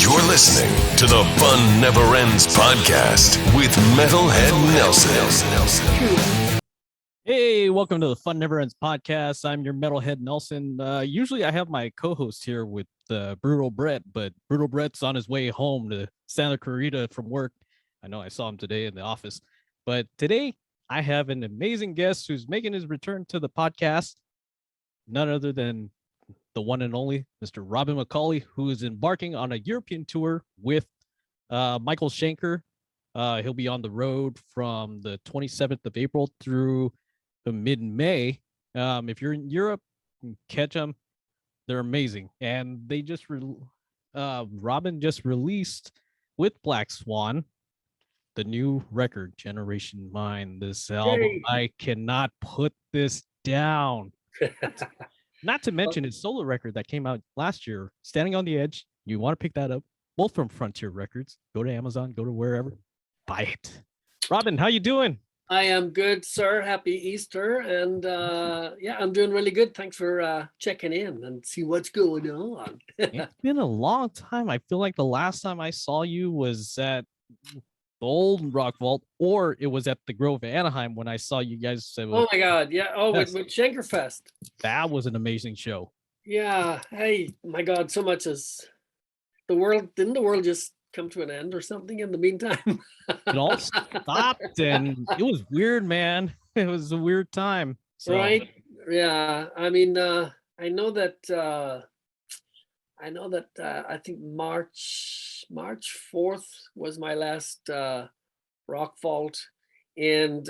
You're listening to the Fun Never Ends podcast with Metalhead Nelson. Hey, welcome to the Fun Never Ends podcast. I'm your Metalhead Nelson. Usually I have my co-host here with Brutal Brett, but Brutal Brett's on his way home to Santa Clarita from work. I know I saw him today in the office, but today I have an amazing guest who's making his return to the podcast. None other than the one and only Mr. Robin McAuley, who is embarking on a European tour with Michael Schenker. He'll be on the road from the 27th of April through mid-May. If you're in Europe, catch them. They're amazing. And they just Robin just released with Black Swan the new record, Generation Mine. This album, Yay. I cannot put this down. Not to mention his solo record that came out last year, Standing on the Edge. You want to pick that up, both from Frontier Records. Go to Amazon, go to wherever, buy it. Robin, how you doing? I am good, sir. Happy Easter. And yeah, I'm doing really good. Thanks for checking in and see what's going on. It's been a long time. I feel like the last time I saw you was at the old Rock Vault, or it was at the Grove Anaheim when I saw you guys. Oh my God. Yeah. Oh, Yes. with Schenker Fest. That was an amazing show. Yeah. Hey, my God, so much as didn't the world just come to an end or something in the meantime? It all stopped and it was weird, man. It was a weird time. So, Right. Yeah. I mean, I know that I think March 4th was my last rock vault, and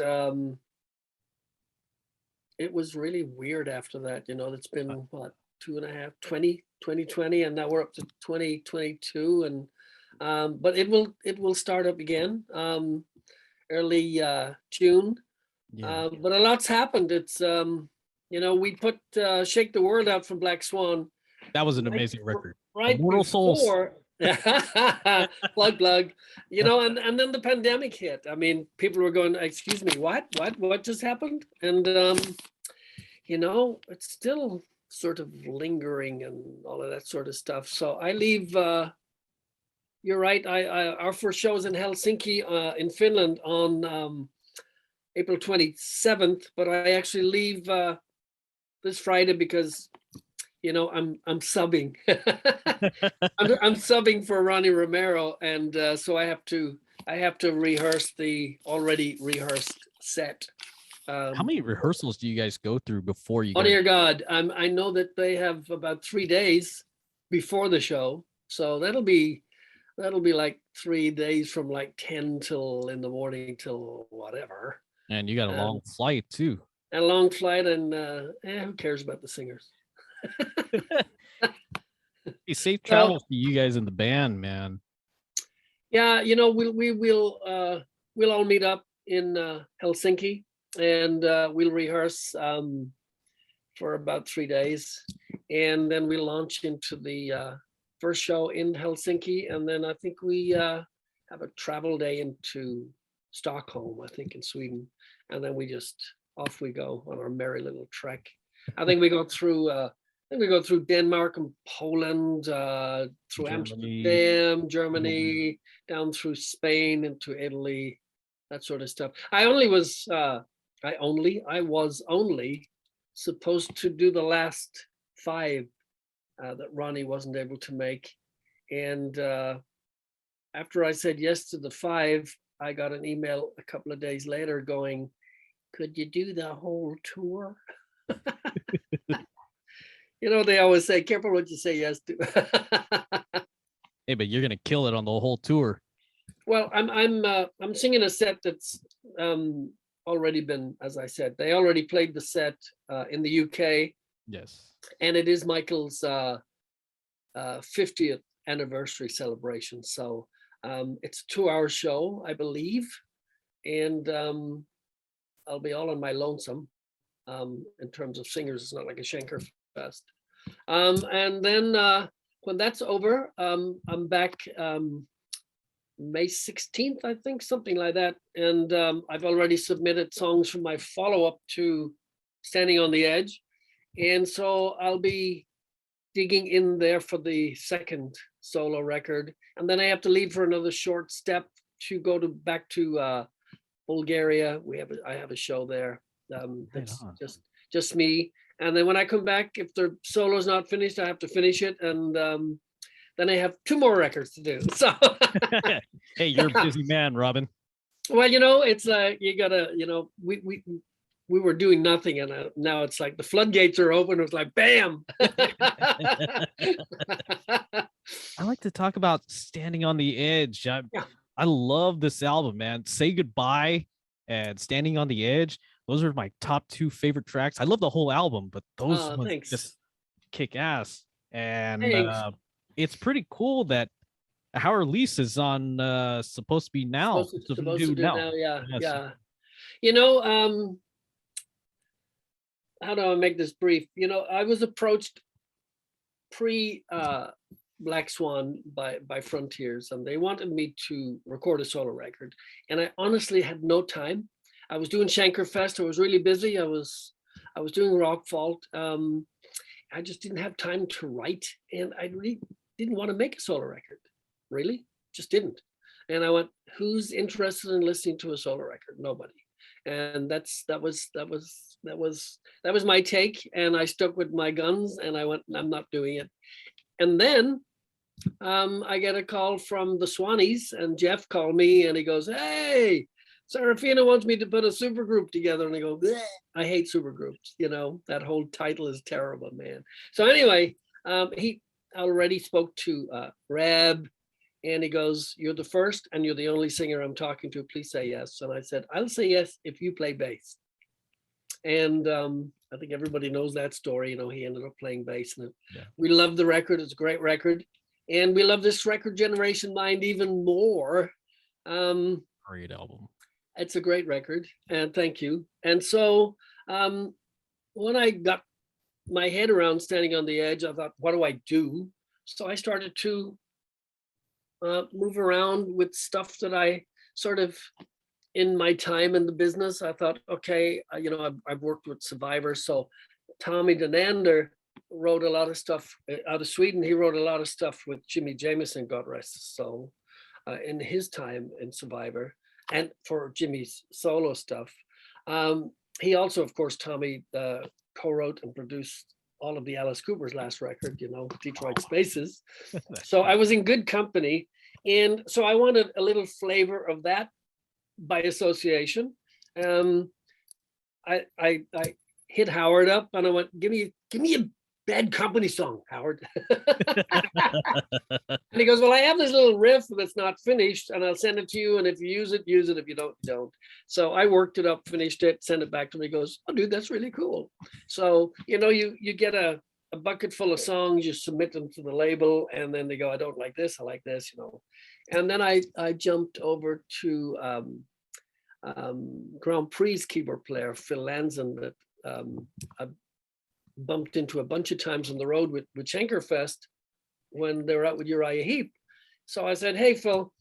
it was really weird after that. You know, it's been what, 2020, and now we're up to 2022, and but it will start up again early June. yeah. But a lot's happened. It's we put Shake the World out from Black Swan That was an amazing record. right Immortal Souls. before plug, and then the pandemic hit. I mean, people were going, excuse me, what just happened? And it's still sort of lingering and all of that sort of stuff. So I leave. You're right. Our first show is in Helsinki, in Finland, on April 27th, but I actually leave this Friday because I'm subbing. I'm subbing for Ronnie Romero, and so I have to rehearse the already rehearsed set. How many rehearsals do you guys go through before you Oh guys- dear God! I know that they have about 3 days before the show, so that'll be like 3 days from like 10 till in the morning till whatever. And you got a long flight too. And a long flight, and who cares about the singers? Hey, safe travels to you guys in the band, man. Yeah, we'll all meet up in Helsinki, and we'll rehearse for about 3 days, and then we launch into the first show in Helsinki, and then I think we have a travel day into Stockholm, I think in Sweden, and then we just off we go on our merry little trek. I think we go through Denmark and Poland, through Germany. Amsterdam, Germany, down through Spain into Italy, that sort of stuff. I was only supposed to do the last 5 that Ronnie wasn't able to make, and after I said yes to the 5, I got an email a couple of days later going, "Could you do the whole tour?" They always say, careful what you say yes to. Hey, but you're gonna kill it on the whole tour. Well, I'm singing a set that's already been, as I said, they already played the set in the UK, Yes. and it is Michael's 50th anniversary celebration. So it's a 2-hour show, I believe, and I'll be all on my lonesome in terms of singers. It's not like a Schenker Fest. And then when that's over, I'm back May 16th, I think, something like that. And I've already submitted songs for my follow-up to Standing on the Edge. And so I'll be digging in there for the second solo record, and then I have to leave for another short step to go back to Bulgaria. I have a show there. That's just me. And then when I come back, if the solo's not finished, I have to finish it, and then I have 2 more records to do. So, hey, you're a busy man, Robin. Well, it's you gotta, we were doing nothing, and now it's like the floodgates are open. It's like bam. I like to talk about Standing on the Edge. I love this album, man. Say Goodbye and Standing on the Edge. Those are my top 2 favorite tracks. I love the whole album, but those ones just kick ass. And it's pretty cool that how release is on supposed to be now. Supposed to do now. Yeah. Yes. Yeah. How do I make this brief? I was approached pre Black Swan by Frontiers, and they wanted me to record a solo record, and I honestly had no time. I was doing Schenker Fest. I was really busy. I was doing Rock Fault. I just didn't have time to write, and I really didn't want to make a solo record. Really, just didn't. And I went, who's interested in listening to a solo record? Nobody. And that was my take, and I stuck with my guns, and I went, I'm not doing it. And then I get a call from the Swannies, and Jeff called me, and he goes, hey, Serafina wants me to put a supergroup together. And I go, bleh. I hate supergroups. That whole title is terrible, man. So anyway, he already spoke to Reb, and he goes, you're the first and you're the only singer I'm talking to. Please say yes. And I said, I'll say yes if you play bass. And I think everybody knows that story. He ended up playing bass. And we love the record. It's a great record. And we love this record, Generation Mind, even more. Great album. It's a great record. And thank you. And so when I got my head around Standing on the Edge, I thought, what do I do? So I started to move around with stuff that I sort of, in my time in the business, I thought, okay, I've worked with Survivor. So Tommy Denander wrote a lot of stuff out of Sweden. He wrote a lot of stuff with Jimmy Jameson, God rest his soul, in his time in Survivor, and for Jimmy's solo stuff. He also, of course, Tommy co-wrote and produced all of the Alice Cooper's last record, Detroit Spaces. So I was in good company. And so I wanted a little flavor of that by association. I hit Howard up, and I went, give me a Bad Company song, Howard. And he goes, well, I have this little riff that's not finished, and I'll send it to you. And if you use it, use it. If you don't, don't. So I worked it up, finished it, sent it back to him. He goes, oh, dude, that's really cool. So, you get a bucket full of songs, you submit them to the label, and then they go, I don't like this, I like this, And then I jumped over to Grand Prix keyboard player, Phil Lanzon, that I bumped into a bunch of times on the road with Schenker Fest when they were out with Uriah Heep. So I said, hey, Phil,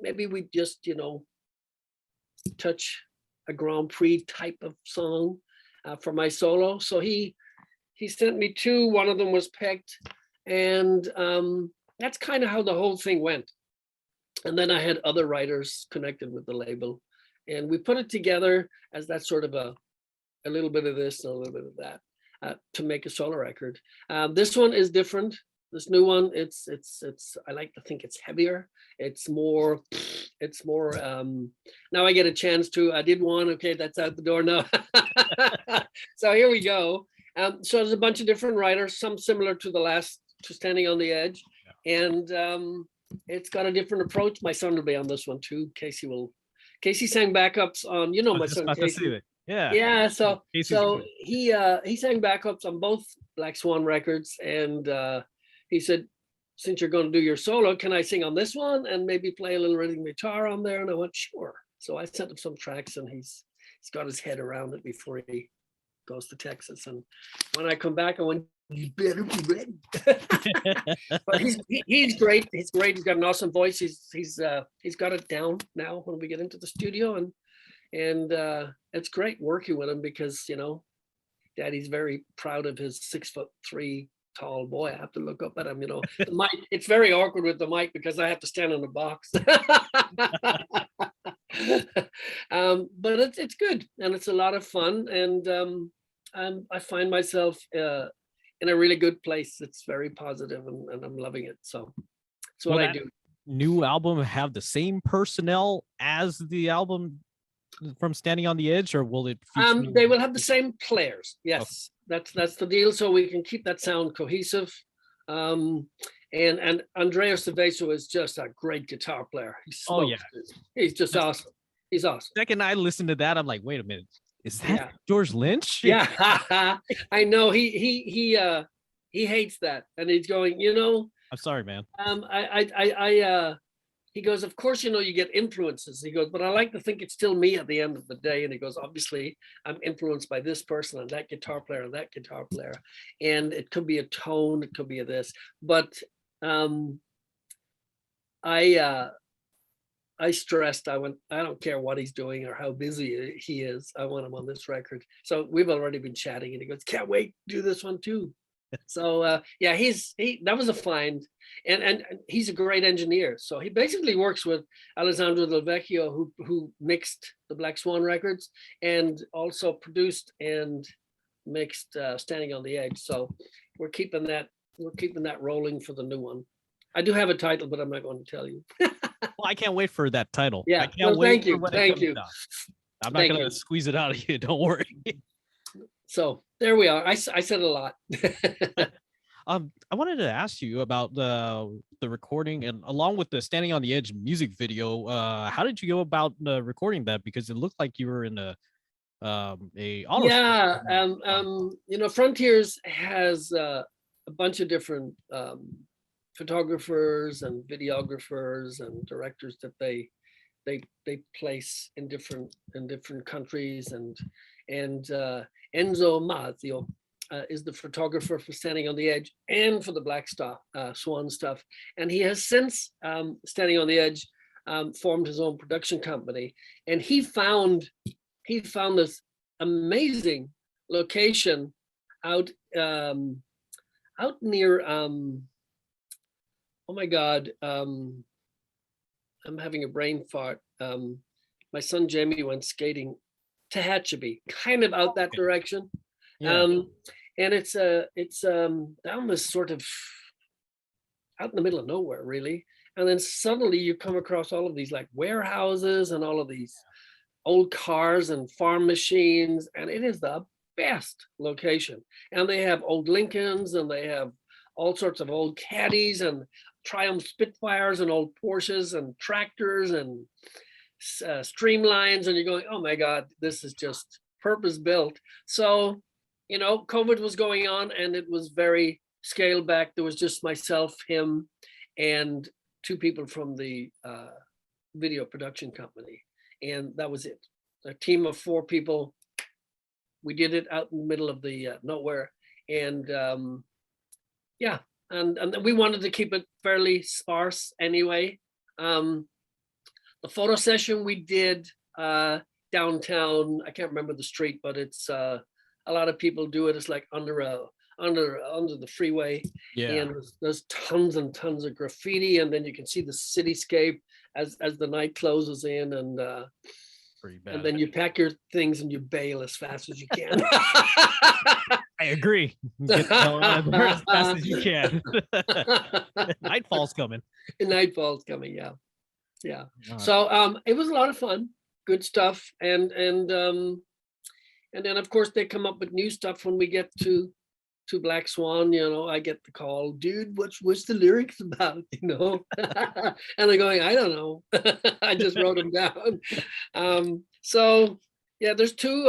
maybe we just, touch a Grand Prix type of song for my solo. So he sent me 2, one of them was picked, and that's kind of how the whole thing went. And then I had other writers connected with the label, and we put it together as that sort of a little bit of this and a little bit of that to make a solo record. This one is different. This new one, it's I like to think it's heavier. It's more now I get a chance to, I did one, okay, that's out the door now. So here we go. So there's a bunch of different writers, some similar to to Standing on the Edge. And it's got a different approach. My son will be on this one too. Casey sang backups on, my son Casey. Yeah. So he sang backups on both Black Swan records, and he said, since you're going to do your solo, can I sing on this one and maybe play a little rhythm guitar on there? And I went, sure. So I sent him some tracks, and he's got his head around it before he goes to Texas. And when I come back, I went, you better be ready. But he's great. He's great. He's got an awesome voice. He's got it down now when we get into the studio, and it's great working with him because Daddy's very proud of his 6'3" tall boy. I have to look up at him. The mic. It's very awkward with the mic because I have to stand in a box. But it's good and it's a lot of fun, and I find myself in a really good place. It's very positive, and I'm loving it. So that's what I do. New album have the same personnel as the album from Standing on the Edge, or will it feature they will have the same players. Yes, okay. That's the deal, so we can keep that sound cohesive. And Andrea Cerveso is just a great guitar player. He's just awesome. He's awesome. Second I listened to that, I'm like, wait a minute, is that George Lynch? Yeah. I know he hates that, and he's going, I'm sorry, man. He goes, of course, you get influences. He goes, but I like to think it's still me at the end of the day. And he goes, obviously, I'm influenced by this person and that guitar player and that guitar player. And it could be a tone, it could be a this. But I stressed, I don't care what he's doing or how busy he is. I want him on this record. So we've already been chatting, and he goes, can't wait to do this one too. So that was a find, and he's a great engineer. So he basically works with Alessandro Del Vecchio, who mixed the Black Swan records and also produced and mixed Standing on the Edge. So we're keeping that rolling for the new one. I do have a title, but I'm not going to tell you. Well, I can't wait for that title. Yeah, I can't wait. Thank you. I'm not going to squeeze it out of you. Don't worry. So there we are. I said a lot. I wanted to ask you about the recording, and along with the Standing on the Edge music video. How did you go about recording that? Because it looked like you were in a auto. Yeah. Frontiers has a bunch of different photographers and videographers and directors that they place in different countries, and Enzo Mazio is the photographer for Standing on the Edge and for the Black Swan stuff. And he has since, Standing on the Edge, formed his own production company. And he found this amazing location out near, oh my God, I'm having a brain fart. My son Jamie went skating to Tehachapi, kind of out that direction. Yeah. And it's down this sort of out in the middle of nowhere, really. And then suddenly you come across all of these like warehouses and all of these old cars and farm machines, and it is the best location. And they have old Lincolns, and they have all sorts of old caddies and Triumph Spitfires and old Porsches and tractors and streamlines, and you're going, oh my God, this is just purpose built. So, COVID was going on, and it was very scaled back. There was just myself, him, and two people from the video production company, and that was it. A team of 4 people. We did it out in the middle of the nowhere, and and we wanted to keep it fairly sparse anyway. The photo session we did downtown, I can't remember the street, but it's a lot of people do it. It's like under the freeway. Yeah. And there's tons and tons of graffiti, and then you can see the cityscape as the night closes in, and and then you pack your things and you bail as fast as you can. I agree. Get the hell out of there as fast as you can. Nightfall's coming. Nightfall's coming, yeah. Yeah. Right. So it was a lot of fun, good stuff. And then of course they come up with new stuff when we get to Black Swan. I get the call, dude, what's the lyrics about? And they're going, I don't know. I just wrote them down. So yeah, there's two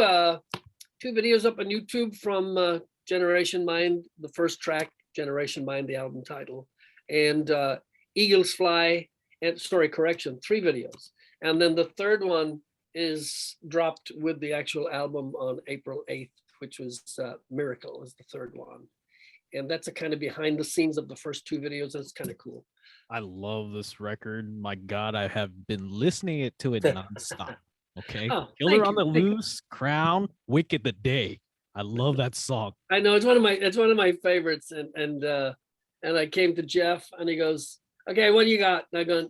videos up on YouTube from Generation Mind, the first track, Generation Mind, the album title, and Eagles Fly, and 3 videos. And then the third one is dropped with the actual album on April 8th, which was Miracle is the third one. And that's a kind of behind the scenes of the first 2 videos. That's kind of cool. I love this record. My God, I have been listening to it nonstop. Okay. Killer on the Loose, Crown, Wicked the Day. I love that song. I know it's one of my favorites. And I came to Jeff and he goes, okay, what do you got? And I go, I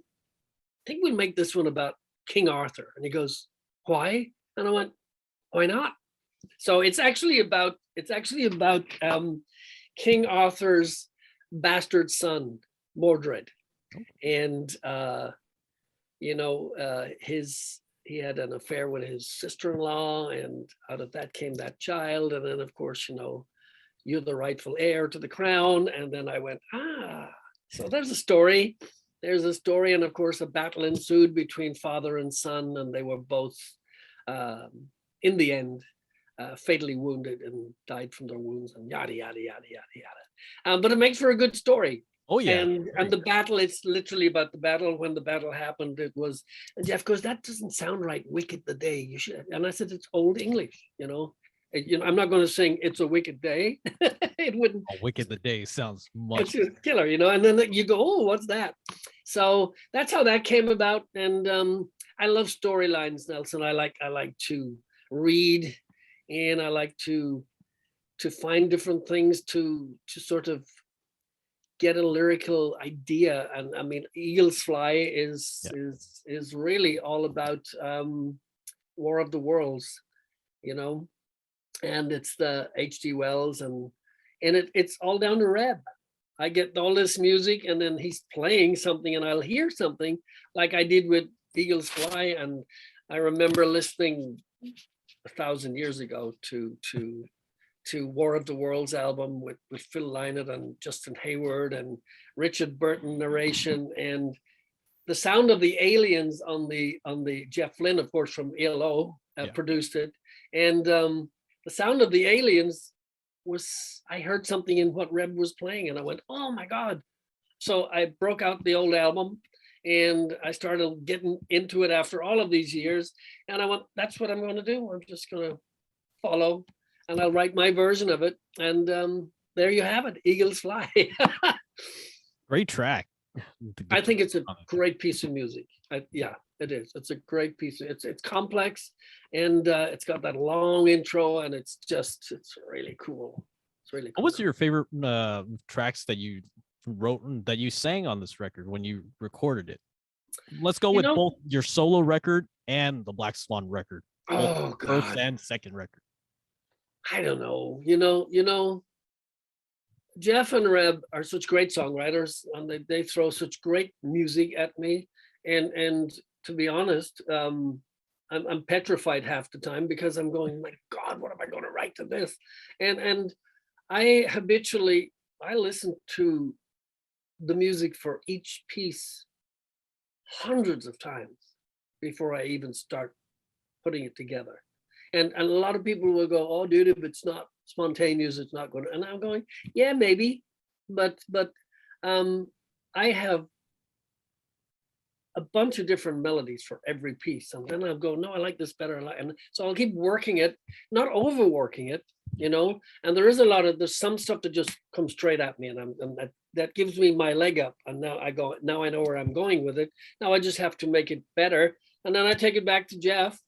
think we make this one about King Arthur. And he goes, why? And I went, why not? So it's actually about King Arthur's bastard son, Mordred. And he had an affair with his sister-in-law, and out of that came that child. And then, of course, you're the rightful heir to the crown. And then I went, so there's a story. There's a story. And of course, a battle ensued between father and son, and they were both, in the end, fatally wounded and died from their wounds, and yada, yada, yada, yada, yada. But it makes for a good story. Oh, yeah. And the battle, it's literally about the battle. When the battle happened, it was, and Jeff goes, that doesn't sound right, wicked the day. You should. And I said, it's old English, I'm not going to sing It's a Wicked Day. It wouldn't. Oh, Wicked the Day sounds much. It's a killer, and then you go, oh, what's that? So that's how that came about. And I love storylines, Nelson. I like to read, and I like to find different things to sort of get a lyrical idea. And I mean, Eagles Fly is really all about War of the Worlds, and it's the H.G. Wells, and it's all down to Reb. I get all this music, and then he's playing something, and I'll hear something like I did with Eagles Fly. And I remember listening 1,000 years ago to War of the Worlds album with Phil Lynott and Justin Hayward and Richard Burton narration, and the sound of the aliens on the Jeff Lynne, of course, from ELO produced it. And the sound of the aliens was, I heard something in what Reb was playing, and I went, oh my God. So I broke out the old album and I started getting into it after all of these years. And I went, that's what I'm going to do. I'm just going to follow, and I'll write my version of it. And there you have it, Eagles Fly. Great track. I think it's a great piece of music. Yeah, it is. It's a great piece. It's complex, and it's got that long intro, and it's really cool. It's really cool. What was your favorite tracks that you wrote and that you sang on this record when you recorded it? Let's go with both your solo record and the Black Swan record. Oh, God. First and second record. I don't know. Jeff and Reb are such great songwriters, and they throw such great music at me. And to be honest, I'm petrified half the time, because I'm going, my God, what am I going to write to this? And I listen to the music for each piece hundreds of times before I even start putting it together. And a lot of people will go, oh, dude, if it's not spontaneous, it's not going to. And I'm going, yeah, maybe, but I have a bunch of different melodies for every piece, and then I'll go, no, I like this better, and so I'll keep working it, not overworking it, And there's some stuff that just comes straight at me, and that gives me my leg up, and now I know where I'm going with it. Now I just have to make it better, and then I take it back to Jeff,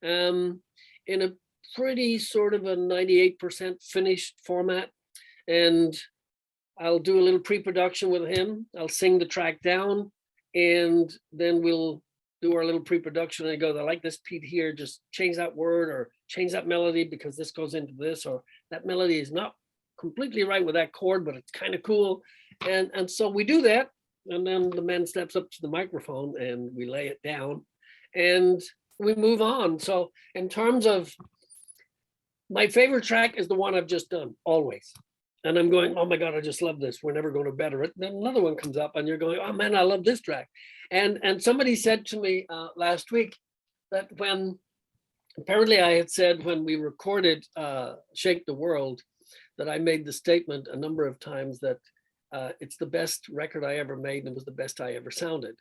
in a pretty sort of a 98% finished format, and I'll do a little pre-production with him. I'll sing the track down, and then we'll do our little pre-production, and I go, I like this beat here, just change that word or change that melody because this goes into this, or that melody is not completely right with that chord, but it's kind of cool. And so we do that, and then the man steps up to the microphone and we lay it down and we move on. So in terms of my favorite track is the one I've just done, always. And I'm going, oh my God, I just love this. We're never going to better it. Then another one comes up and you're going, oh man, I love this track. And somebody said to me last week that apparently I had said when we recorded Shake the World, that I made the statement a number of times that it's the best record I ever made and it was the best I ever sounded.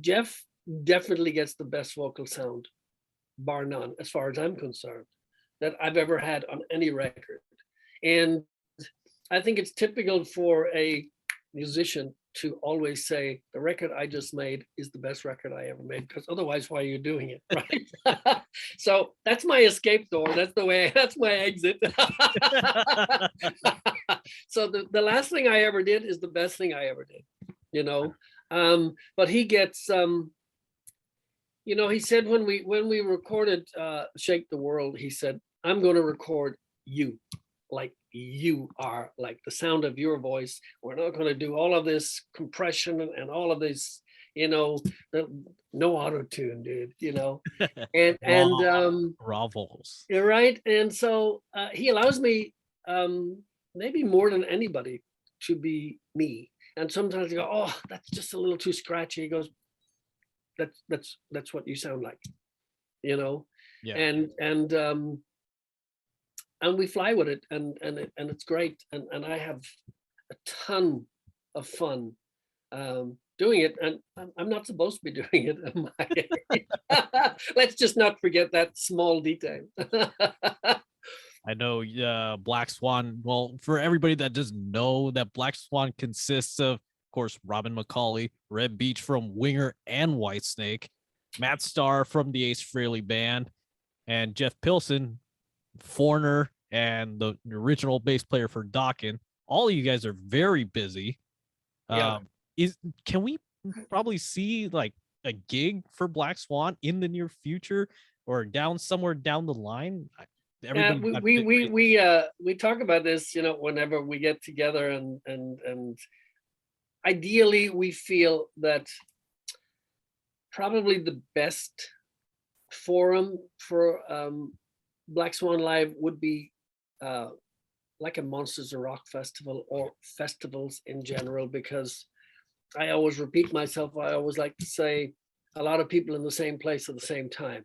Jeff definitely gets the best vocal sound, bar none, as far as I'm concerned, that I've ever had on any record. And I think it's typical for a musician to always say the record I just made is the best record I ever made, because otherwise, why are you doing it, right? So that's my escape door. That's my exit. So the last thing I ever did is the best thing I ever did, you know. But he gets, you know, he said when we recorded Shake the World, he said, I'm going to record you, like you are, like the sound of your voice. We're not going to do all of this compression and all of this, you know, no auto tune, dude, you know. And raw vocals. you're right. And so he allows me, maybe more than anybody, to be me. And sometimes you go, oh, that's just a little too scratchy. He goes, that's what you sound like, you know. Yeah. And we fly with it, and it's great, and I have a ton of fun doing it, and I'm not supposed to be doing it at my age. Let's just not forget that small detail. I know Black Swan. Well, for everybody that doesn't know, that Black Swan consists of course, Robin McAuley, Red Beach from Winger and Whitesnake, Matt Starr from the Ace Frehley Band, and Jeff Pilson, Foreigner, and the original bass player for Dokken. All of you guys are very busy. Yeah. Can we probably see like a gig for Black Swan in the near future or somewhere down the line? We talk about this, you know, whenever we get together, and ideally we feel that probably the best forum for Black Swan Live would be like a Monsters of Rock festival, or festivals in general, because I always repeat myself. I always like to say a lot of people in the same place at the same time.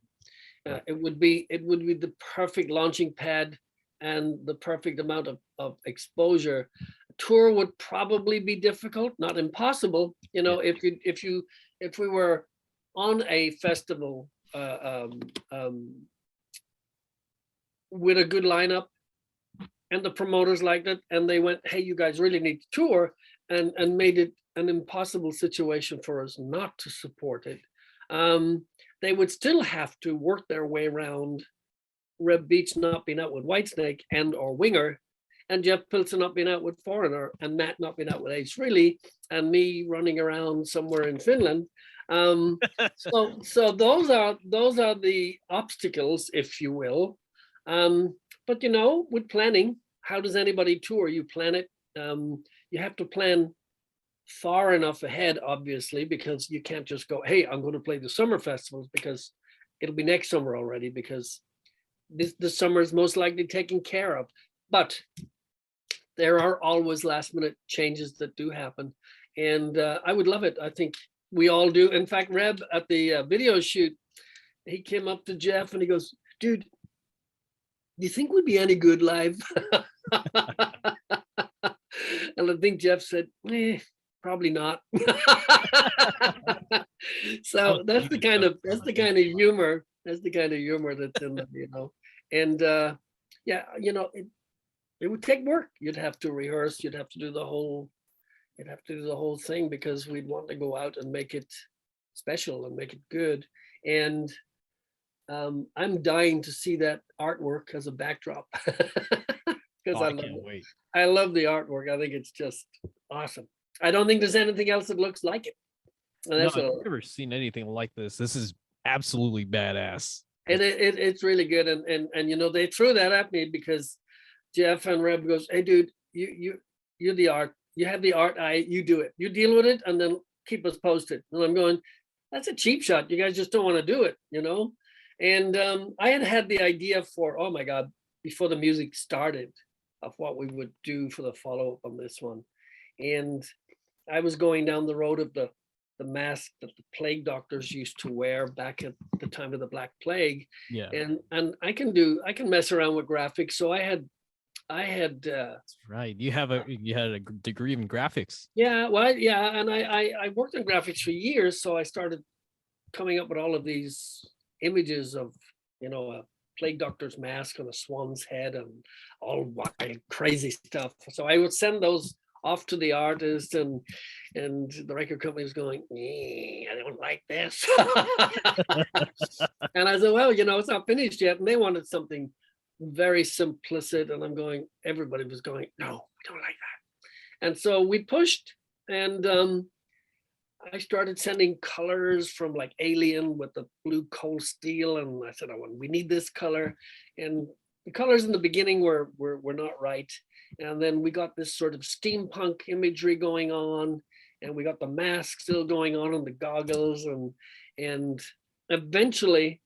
It would be the perfect launching pad and the perfect amount of exposure. A tour would probably be difficult, not impossible. You know, if we were on a festival with a good lineup, and the promoters liked it, and they went, "Hey, you guys really need to tour," and made it an impossible situation for us not to support it. They would still have to work their way around Red Beach not being out with Whitesnake and or Winger, and Jeff Pilson not being out with Foreigner, and Matt not being out with Ace Frehley, and me running around somewhere in Finland. So those are the obstacles, if you will. But you know, with planning, how does anybody tour? You plan it. You have to plan far enough ahead, obviously, because you can't just go, "Hey, I'm going to play the summer festivals," because it'll be next summer already, because this summer is most likely taken care of. But there are always last minute changes that do happen, and I would love it. I think we all do. In fact, Reb at the video shoot, he came up to Jeff and he goes, "Dude, do you think we'd be any good live?" And I think Jeff said, probably not. So that's the kind of humor that's in them, you know. And yeah, you know, it would take work. You'd have to rehearse, you'd have to do the whole thing, because we'd want to go out and make it special and make it good. And I'm dying to see that artwork as a backdrop. Because I can't wait. I love the artwork. I think it's just awesome. I don't think there's anything else that looks like it. And I've never seen anything like this. This is absolutely badass. And it's really good. And you know, they threw that at me because Jeff and Reb goes, "Hey dude, you're the art. You have the art eye, you do it. You deal with it and then keep us posted." And I'm going, that's a cheap shot. You guys just don't want to do it, you know? And I had the idea for, oh my God, before the music started, of what we would do for the follow-up on this one. And I was going down the road of the mask that the plague doctors used to wear back at the time of the Black Plague. Yeah. And I can mess around with graphics. So I had that's right. You had a degree in graphics. Yeah, well, yeah, and I worked in graphics for years, so I started coming up with all of these images of, you know, a plague doctor's mask on a swan's head and all wild, crazy stuff. So I would send those off to the artist, and the record company was going, I don't like this. And I said, well, it's not finished yet. And they wanted something very simplistic. And I'm going, everybody was going, no, we don't like that. And so we pushed, and I started sending colors from like Alien with the blue cold steel. And I said, we need this color. And the colors in the beginning were not right. And then we got this sort of steampunk imagery going on, and we got the mask still going on and the goggles, and eventually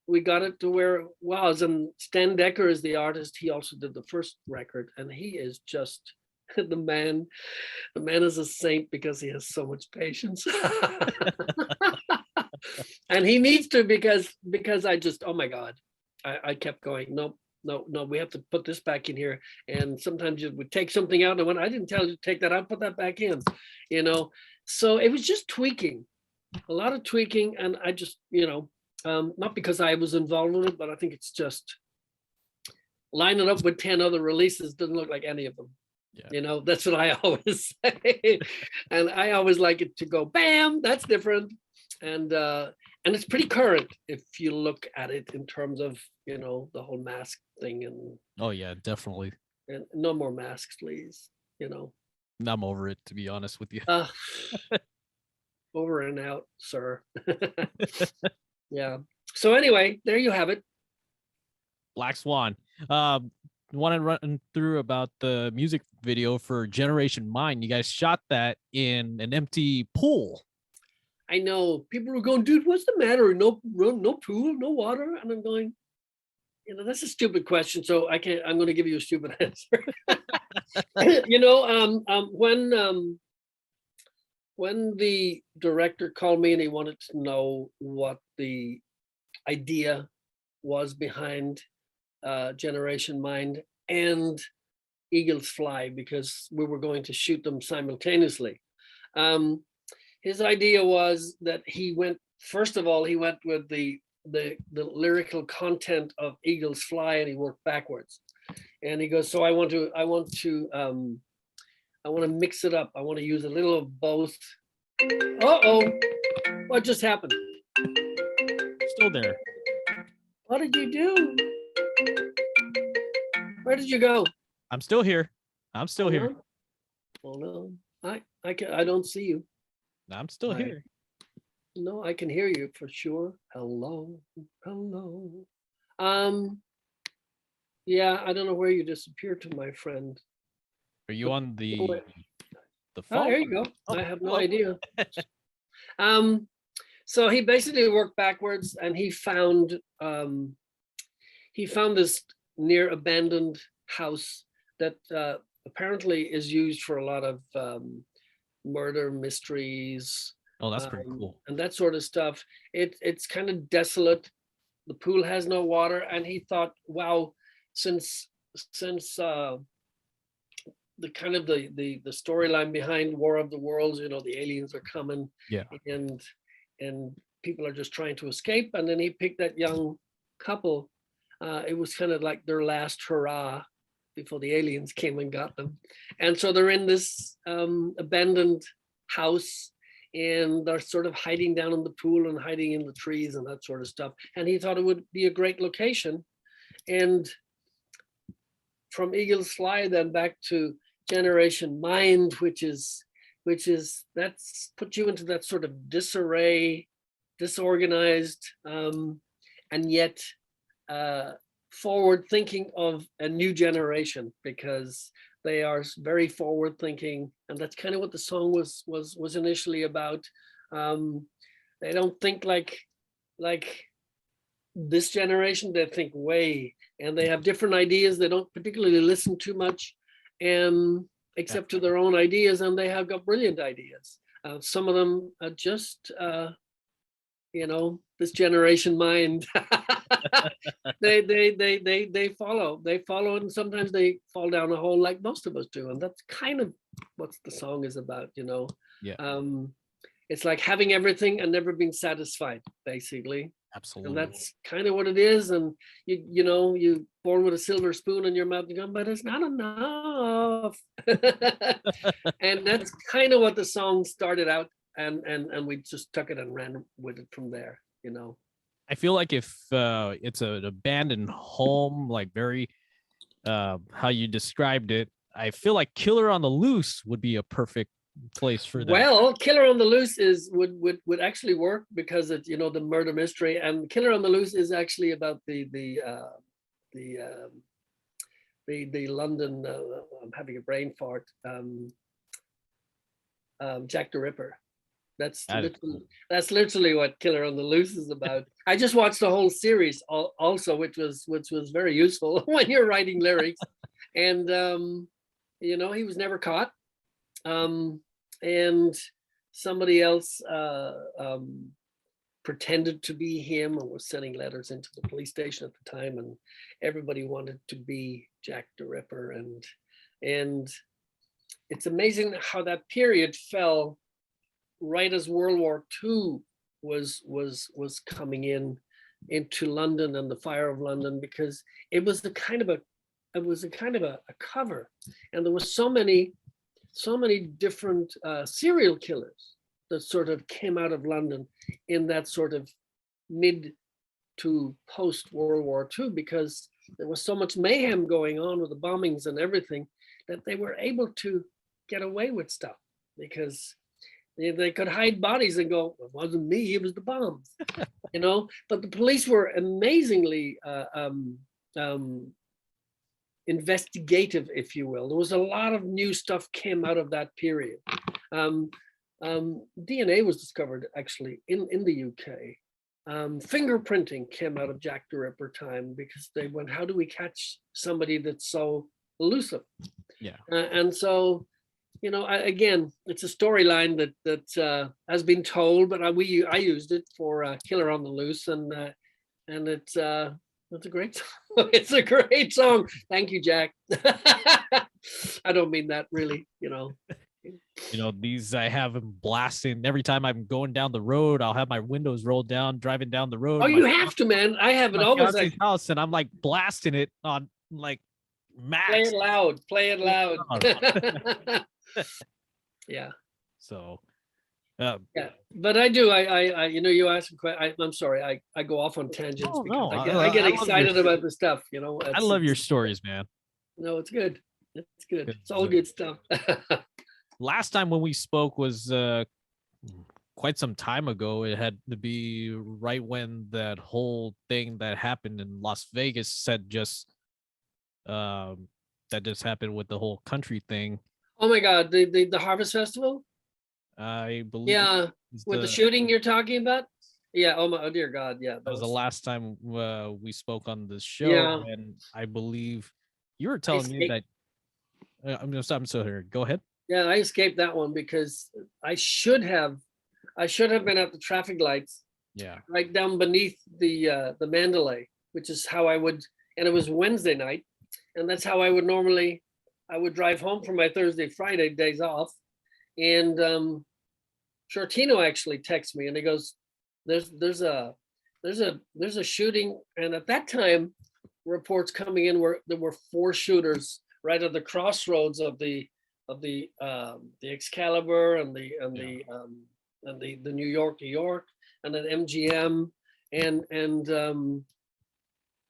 we got it to where it was. And Stan Decker is the artist. He also did the first record, and he is just the man is a saint because he has so much patience. And he needs to, because I just, oh my God, I kept going, no, we have to put this back in here. And sometimes you would take something out, and when I didn't tell you to take that out, put that back in, So it was just tweaking, a lot of tweaking. And I just, not because I was involved in it, but I think it's just lining up with 10 other releases doesn't look like any of them. Yeah. That's what I always say. And I always like it to go, bam, that's different. And it's pretty current if you look at it in terms of, the whole mask thing. And oh yeah, definitely. And no more masks, please. I'm over it, to be honest with you. Over and out, sir. Yeah. So anyway, there you have it. Black Swan. Want to run through about the music video for Generation Mind. You guys shot that in an empty pool. I know people were going, dude, what's the matter? No pool, no water. And I'm going, that's a stupid question. So I'm going to give you a stupid answer. When the director called me and he wanted to know what the idea was behind Generation Mind and Eagles Fly, because we were going to shoot them simultaneously. His idea was that he went with the lyrical content of Eagles Fly, and he worked backwards. And he goes, so I want to mix it up. I want to use a little of both. Uh-oh, what just happened? Still there. What did you do? Where did you go? I'm still here. Here. Oh no, I don't see you. I'm still here. No, I can hear you for sure. Hello. Yeah, I don't know where you disappeared to, my friend. Are you on the phone? Oh, there you go. I have no idea. So he basically worked backwards, and he found this near abandoned house that apparently is used for a lot of murder mysteries. Oh, that's pretty cool. And that sort of stuff. It's kind of desolate. The pool has no water, and he thought, wow, since the kind of the storyline behind War of the Worlds, the aliens are coming, yeah, and people are just trying to escape, and then he picked that young couple. It was kind of like their last hurrah before the aliens came and got them. And so they're in this abandoned house, and they're sort of hiding down in the pool and hiding in the trees and that sort of stuff. And he thought it would be a great location. And from Eagles Fly then back to Generation Mind, which is that's put you into that sort of disarray, disorganized, and yet forward thinking of a new generation, because they are very forward thinking, and that's kind of what the song was initially about. They don't think like this generation. They think way, and they have different ideas. They don't particularly listen too much, except to their own ideas, and they have got brilliant ideas. Some of them are just this Generation Mind. they follow, and sometimes they fall down a hole like most of us do, and that's kind of what the song is about. Yeah. It's like having everything and never being satisfied, basically. Absolutely. And that's kind of what it is. And you born with a silver spoon in your mouth, you go, but it's not enough. And that's kind of what the song started out, and we just took it and ran with it from there, I feel like if it's an abandoned home, like very how you described it, I feel like Killer on the Loose would be a perfect place for that. Well, Killer on the Loose would actually work because it's the murder mystery, and Killer on the Loose is actually about the London. I'm having a brain fart. Jack the Ripper. That's literally what Killer on the Loose is about. I just watched the whole series also, which was very useful when you're writing lyrics. And he was never caught. And somebody else pretended to be him and was sending letters into the police station at the time, and everybody wanted to be Jack the Ripper. And it's amazing how that period fell right as World War II was coming into London and the fire of London, because it was a kind of a cover, and there was so many different serial killers that sort of came out of London in that sort of mid to post World War II, because there was so much mayhem going on with the bombings and everything, that they were able to get away with stuff because they could hide bodies and go, it wasn't me, it was the bombs, but the police were amazingly investigative, if you will. There was a lot of new stuff came out of that period. DNA was discovered actually in the UK. Fingerprinting came out of Jack the Ripper time, because they went, how do we catch somebody that's so elusive? Yeah. And so, again, it's a storyline that has been told, but I used it for Killer on the Loose, and it's a great song. It's a great song. Thank you, Jack. I don't mean that really, These I have them blasting every time I'm going down the road. I'll have my windows rolled down, driving down the road. Oh, you have to, man. I have it almost like house, and I'm like blasting it on like max. Play it loud. Yeah. So. Yeah, but I do. I you ask a question. I'm sorry. I go off on tangents because I get excited about the stuff. I love your stories, man. No, it's good. It's good. It's all good stuff. Last time when we spoke was quite some time ago. It had to be right when that whole thing that happened in Las Vegas that just happened with the whole country thing. Oh my God, the Harvest Festival. I believe. Yeah, with the shooting you're talking about. Yeah. Oh dear God. Yeah. That was the last time we spoke on the show, and I believe you were telling me that. I'm still here. Go ahead. Yeah, I escaped that one because I should have been at the traffic lights. Yeah. Right down beneath the Mandalay, which is how I would, and it was Wednesday night, and that's how I would drive home for my Thursday, Friday days off. And Shortino actually texts me, and he goes, "There's a shooting." And at that time, reports coming in were there were 4 shooters right at the crossroads of the Excalibur and the New York, and then MGM, and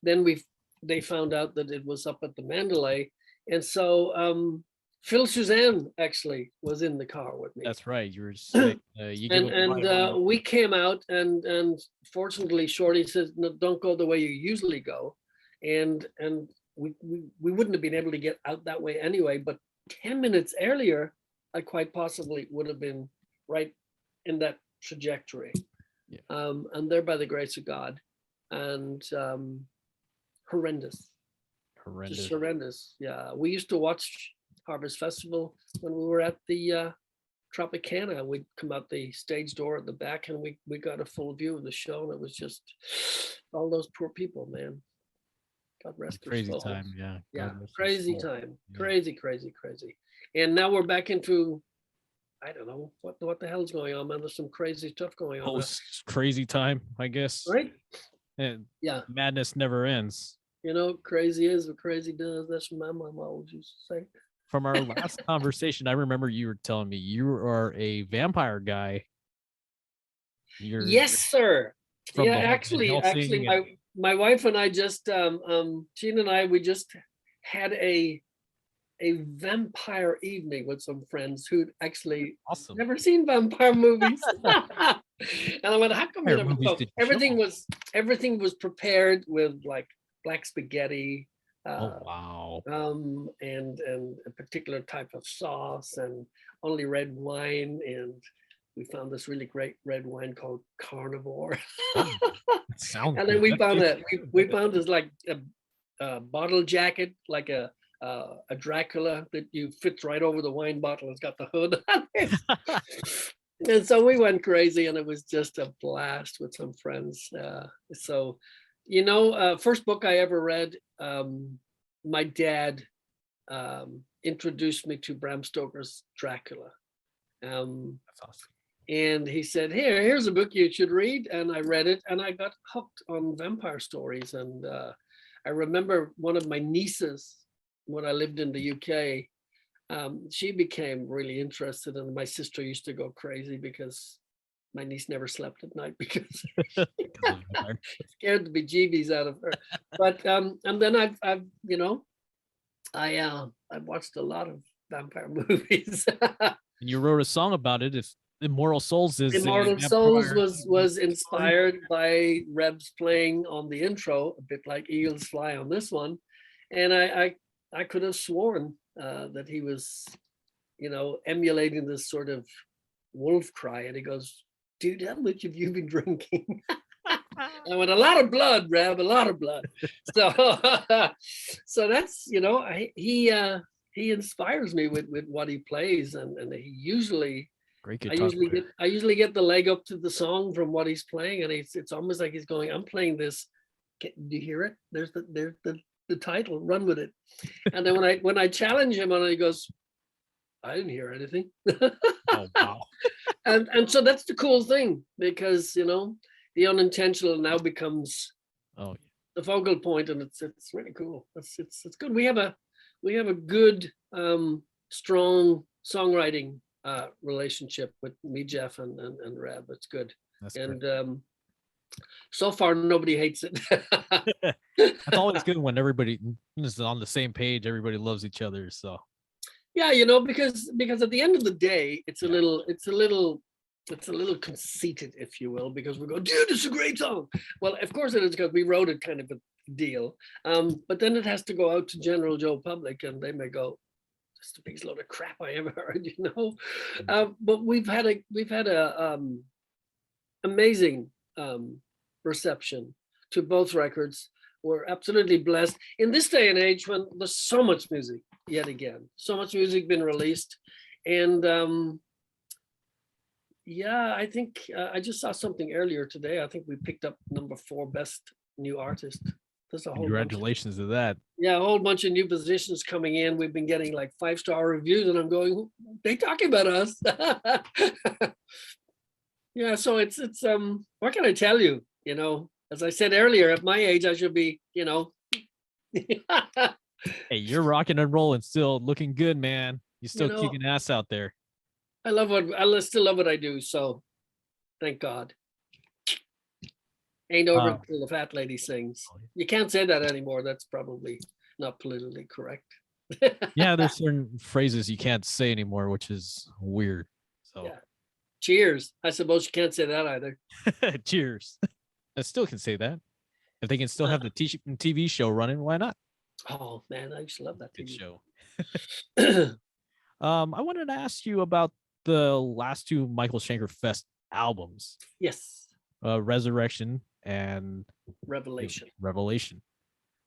then they found out that it was up at the Mandalay, and so. Phil Suzanne actually was in the car with me. That's right. You were saying, we came out, and fortunately, Shorty says, "No, don't go the way you usually go," and we wouldn't have been able to get out that way anyway. But 10 minutes earlier, I quite possibly would have been right in that trajectory. Yeah. And there by the grace of God, and horrendous. Just horrendous. Yeah, we used to watch Harvest Festival when we were at the Tropicana. We'd come out the stage door at the back, and we got a full view of the show, and it was just all those poor people, man. God rest their souls. Crazy time, yeah. Crazy time. Crazy. And now we're back into I don't know what the hell's going on, man. There's some crazy stuff going on, Post crazy time, I guess. right? And Yeah, madness never ends. crazy is what crazy does. That's what my mom always used to say. From our last conversation, I remember you were telling me you are a vampire guy. You're Yes, sir. from Yeah, the whole Van actually, Helsing and my wife and I just Gene and I, we just had a vampire evening with some friends who'd actually awesome. never seen vampire movies. And I went, how come you Vampire never? movies So did you show? everything was prepared with like black spaghetti, Oh wow. and a particular type of sauce, and only red wine. And we found this really great red wine called Carnivore. Oh, it sounds And then good. we That found tastes we good. found this like a bottle jacket, like a Dracula that you fits right over the wine bottle. It's got the hood on it. And so we went crazy, and it was just a blast with some friends. So, first book I ever read, my dad introduced me to Bram Stoker's Dracula. That's awesome. And he said, here's a book you should read. And I read it, and I got hooked on vampire stories. And I remember one of my nieces, when I lived in the UK, she became really interested, and my sister used to go crazy because my niece never slept at night because scared the bejeebies out of her. But and then I've I've watched a lot of vampire movies. You wrote a song about it. If Immortal Souls is Immortal a Souls vampire was story. inspired by Reb's playing on the intro, a bit like Eagles Fly on this one. And I could have sworn that he was, emulating this sort of wolf cry. And he goes, dude, how much have you been drinking? I went, a lot of blood, Reb, a lot of blood. So so that's, he inspires me with what he plays, and he usually Great guitar player. I usually get the leg up to the song from what he's playing, and it's almost like he's going, I'm playing this. Do you hear it? There's the title, run with it. And then when I challenge him on it, he goes, I didn't hear anything. Oh wow. And so that's the cool thing, because the unintentional now becomes the focal point, and it's really cool. It's good. We have a good strong songwriting relationship with me, Jeff, and Reb. It's good. That's and great. So far nobody hates it. That's always good when everybody is on the same page. Everybody loves each other. So yeah, because at the end of the day, it's a little conceited, if you will, because we go, dude, it's a great song. Well, of course it is, because we wrote it kind of a deal. But then it has to go out to general Joe public, and they may go, that's the biggest load of crap I ever heard, But we've had a amazing reception to both records. We're absolutely blessed in this day and age when there's so much music, yet again, so much music been released. And I think I just saw something earlier today. I think we picked up number 4 best new artist. There's a whole congratulations to that. Yeah, a whole bunch of new positions coming in. We've been getting like 5-star reviews, and I'm going, they talking about us. Yeah, so it's what can I tell you? As I said earlier, at my age, I should be, Hey, you're rocking and rolling, still looking good, man. You're still kicking ass out there. I still love what I do. So thank God. Ain't over until the fat lady sings. You can't say that anymore. That's probably not politically correct. Yeah, there's certain phrases you can't say anymore, which is weird. So yeah. Cheers. I suppose you can't say that either. Cheers. I still can say that. If they can still have the TV show running, why not? Oh man, I used to love that Good TV show. I wanted to ask you about the last 2 Michael Schenker Fest albums. Yes. Resurrection and Revelation.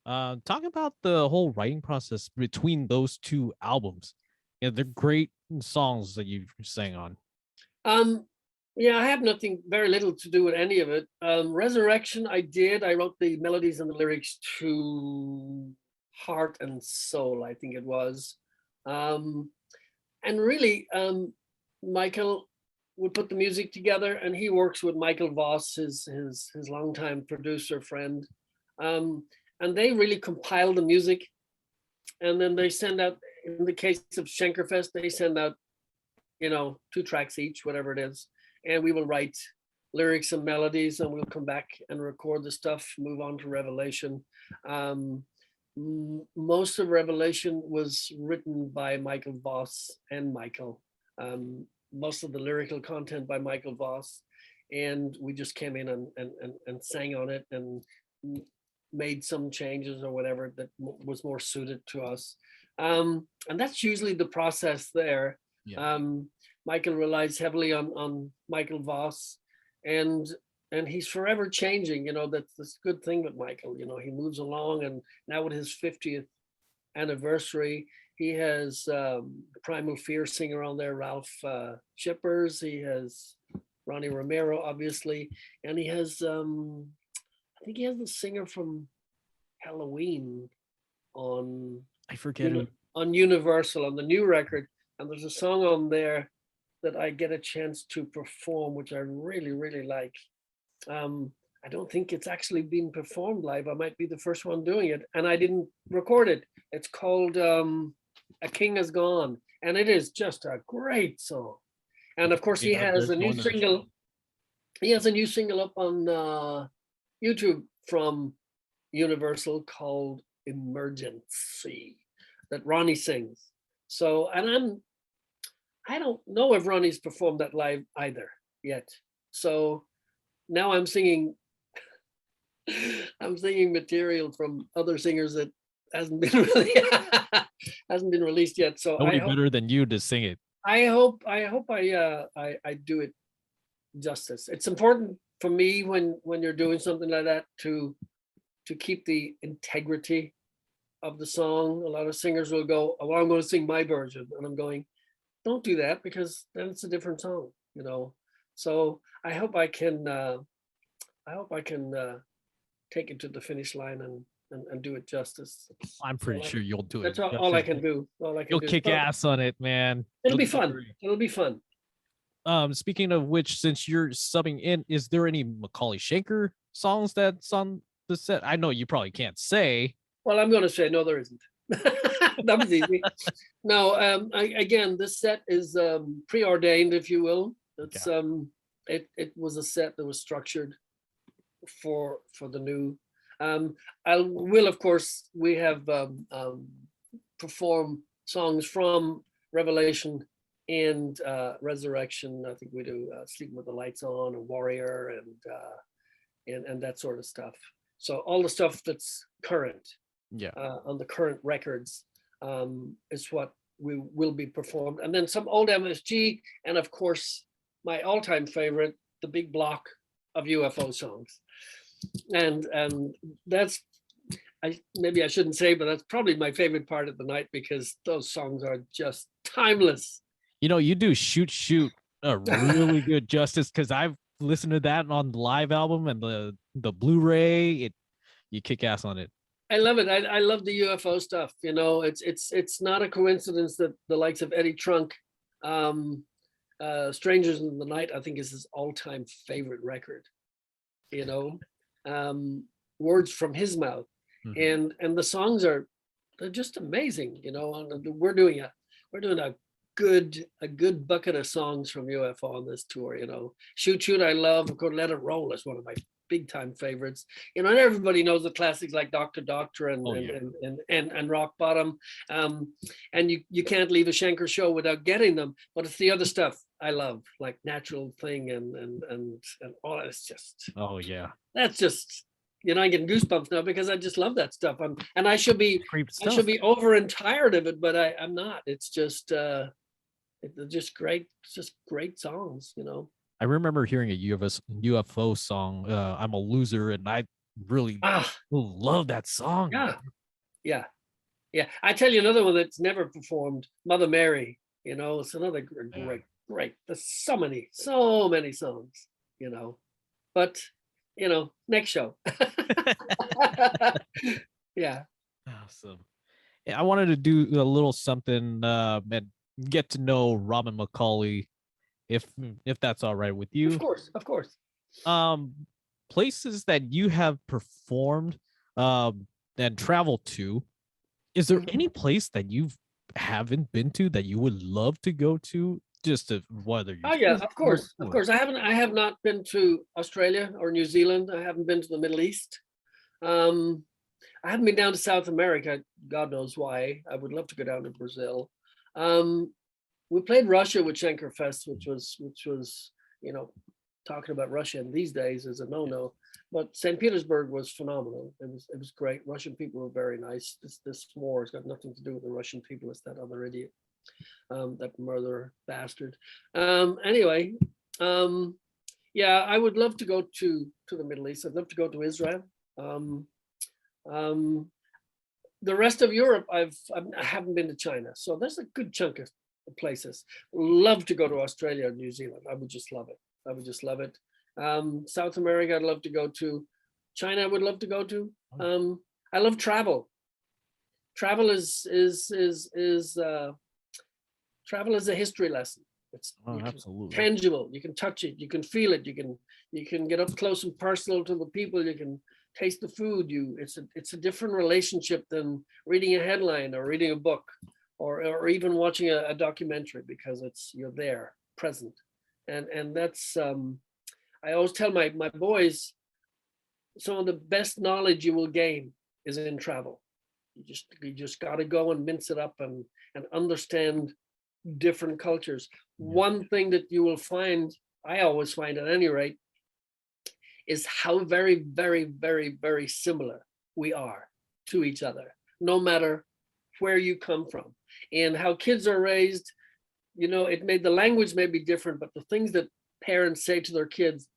Talk about the whole writing process between those 2 albums. Yeah, they're great songs that you sang on. Yeah, I have very little to do with any of it. Resurrection, I wrote the melodies and the lyrics to Heart and Soul, I think it was. And really, Michael would put the music together, and he works with Michael Voss, his longtime producer friend, and they really compile the music, and then they send out. In the case of Schenkerfest, they send out, 2 tracks each, whatever it is, and we will write lyrics and melodies, and we'll come back and record the stuff, move on to Revelation. Most of Revelation was written by Michael Voss and Michael. Most of the lyrical content by Michael Voss, and we just came in and sang on it and made some changes or whatever that was more suited to us. And that's usually the process there. Yeah. Michael relies heavily on Michael Voss, and he's forever changing. That's this good thing with Michael. He moves along, and now with his 50th anniversary, he has the Primal Fear singer on there, Ralph Shippers. He has Ronnie Romero, obviously, and he has I think he has the singer from Halloween on. I forget it. On Universal, on the new record, and there's a song on there that I get a chance to perform, which I really, really like. I don't think it's actually been performed live. I might be the first one doing it, and I didn't record it. It's called A King Is Gone, and it is just a great song. And of course, he has a new single. He has a new single up on YouTube from Universal called Emergency that Ronnie sings. So, and I don't know if Ronnie's performed that live either yet. So now I'm singing material from other singers that hasn't been released yet. So nobody better than you to sing it. I hope I do it justice. It's important for me when you're doing something like that to keep the integrity of the song. A lot of singers will go, "Oh, well, I'm going to sing my version," and I'm going, "Don't do that, because then it's a different song." So I hope I can take it to the finish line and do it justice. I'm pretty sure you'll do it. That's it. all I can do. You'll kick ass on it, man. It'll be fun. It'll be fun. Speaking of which, since you're subbing in, is there any McAuley-Schenker songs that's on the set? I know you probably can't say. Well, I'm going to say no, there isn't. That was easy. No, again, this set is preordained, if you will. It's it was a set that was structured for the new. Of course, we have perform songs from Revelation and Resurrection. I think we do Sleeping with the Lights On, a Warrior, and that sort of stuff. So all the stuff that's current, on the current records, is what will be performed. And then some old MSG, and of course, my all-time favorite, the big block of UFO songs. And that's, maybe I shouldn't say, but that's probably my favorite part of the night, because those songs are just timeless. You do Shoot a really good justice, because I've listened to that on the live album and the Blu-ray. You kick ass on it. I love it. I love the UFO stuff. It's not a coincidence that the likes of Eddie Trunk, Strangers in the Night, I think, is his all-time favorite record. Words from his mouth, and the songs they're just amazing. And we're doing a good bucket of songs from UFO on this tour. Shoot, I love. Of course, Let It Roll is one of my big time favorites. And everybody knows the classics like Doctor and Rock Bottom. And you can't leave a Schenker show without getting them. But it's the other stuff I love, like Natural Thing and all. It's just, oh yeah, that's just, I'm getting goosebumps now, because I just love that stuff. And I should be over and tired of it, but I'm not. It's just just great. It's just great songs. I remember hearing a UFO song, "I'm a Loser," and I really love that song. Yeah. I tell you another one that's never performed, Mother Mary. It's another great. There's so many songs. But next show. Yeah. Awesome. Yeah, I wanted to do a little something and get to know Robin McAuley if that's all right with you. Of course, of course. Places that you have performed and traveled to. Is there any place that you haven't been to that you would love to go to? Just to, whether you. Oh yeah, of course, of course. I have not been to Australia or New Zealand. I haven't been to the Middle East. I haven't been down to South America. God knows why. I would love to go down to Brazil. We played Russia with Schenker Fest, which was talking about Russia in these days is a no-no. But St. Petersburg was phenomenal. It was great. Russian people were very nice. This war has got nothing to do with the Russian people. It's that other idiot, that murderer bastard. Anyway, yeah, I would love to go to the Middle East. I'd love to go to Israel. The rest of Europe, I haven't been to China, so there's a good chunk of places. Love to go to Australia or New Zealand. I would just love it. I would just love it. South America, I'd love to go to. China, I would love to go to. I love travel. Travel is travel is a history lesson. It's absolutely tangible. You can touch it. You can feel it. You can get up close and personal to the people. You can taste the food. It's a different relationship than reading a headline or reading a book or even watching a documentary, because you're there, present. And that's I always tell my boys, some of the best knowledge you will gain is in travel. You just got to go and mince it up and understand different cultures. One thing that you will find, I always find at any rate, is how very, very, very, very similar we are to each other, no matter where you come from. And how kids are raised, the language may be different, but the things that parents say to their kids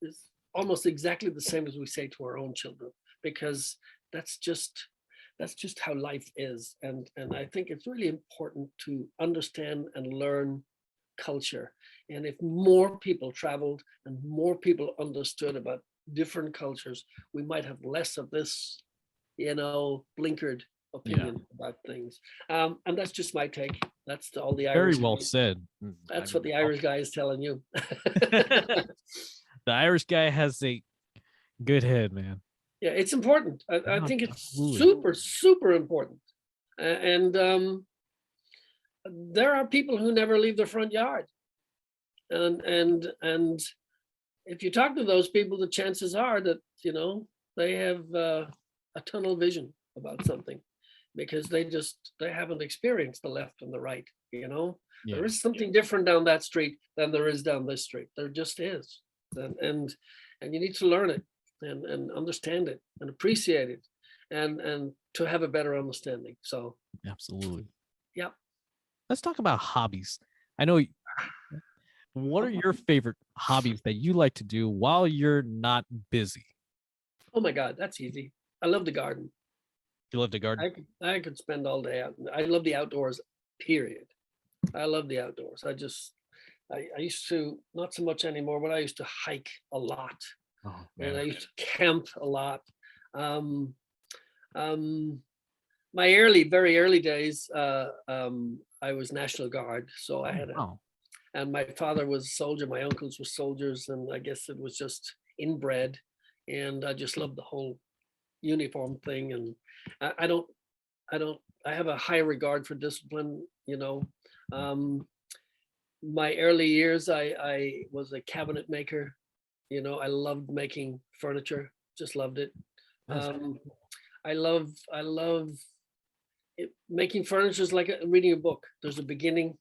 is almost exactly the same as we say to our own children, because that's just how life is. And I think it's really important to understand and learn culture. And if more people traveled and more people understood about different cultures, we might have less of this, blinkered opinion about things. And that's just my take. That's all the Irish. Very well said. That's what the Irish guy is telling you. The Irish guy has a good head, man. Yeah, it's important. I think it's Absolutely. super, super important. And there are people who never leave their front yard. And if you talk to those people, the chances are that, they have a tunnel vision about something, because they haven't experienced the left and the right, There is something different down that street than there is down this street. There just is. And you need to learn it and understand it and appreciate it and to have a better understanding. So absolutely. Yeah. Let's talk about hobbies. I know, what are your favorite hobbies that you like to do while you're not busy? Oh my God, that's easy. I love the garden. You love the garden? I could spend all day out. I love the outdoors, period. I love the outdoors. I used to, not so much anymore, but I used to hike a lot. Oh, and I used to camp a lot. My very early days, I was National Guard. So I had and my father was a soldier, my uncles were soldiers, and I guess it was just inbred. And I just loved the whole uniform thing. And I have a high regard for discipline, my early years, I was a cabinet maker. I loved making furniture, just loved it. I love it. Making furniture is like reading a book. There's a beginning,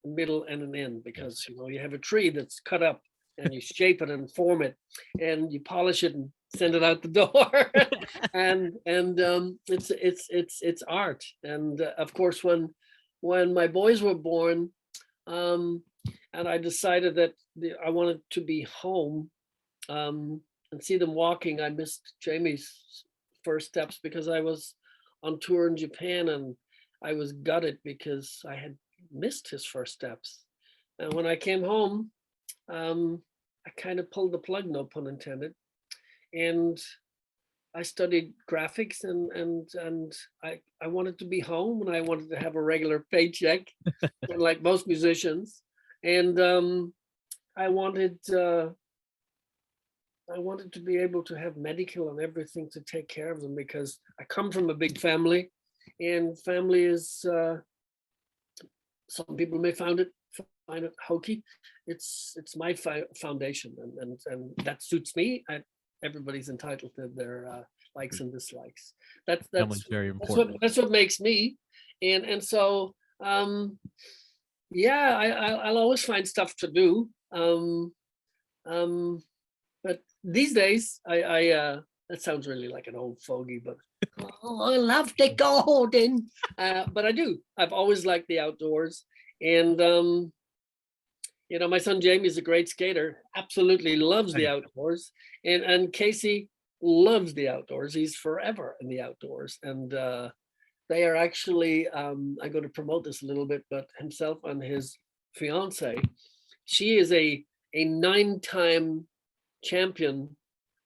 a middle, and an end, because you have a tree that's cut up and you shape it and form it and you polish it and send it out the door. and it's art. And of course, when my boys were born, and I decided that I wanted to be home and see them walking. I missed Jamie's first steps because I was on tour in Japan, and I was gutted because I had missed his first steps. And when I came home, I kind of pulled the plug, no pun intended. And I studied graphics, and I wanted to be home, and I wanted to have a regular paycheck, like most musicians. And I wanted to be able to have medical and everything to take care of them, because I come from a big family, and family is, some people may find it hokey. It's my foundation, and that suits me. Everybody's entitled to their likes and dislikes. That's very important. that's what makes me, and so yeah, I'll always find stuff to do. But these days, that sounds really like an old fogey, but oh, I love the garden. But I do. I've always liked the outdoors, and you know, my son Jamie is a great skater. Absolutely loves the outdoors, and Casey loves the outdoors. He's forever in the outdoors, and they are actually. I'm going to promote this a little bit, but himself and his fiance, she is a 9-time champion.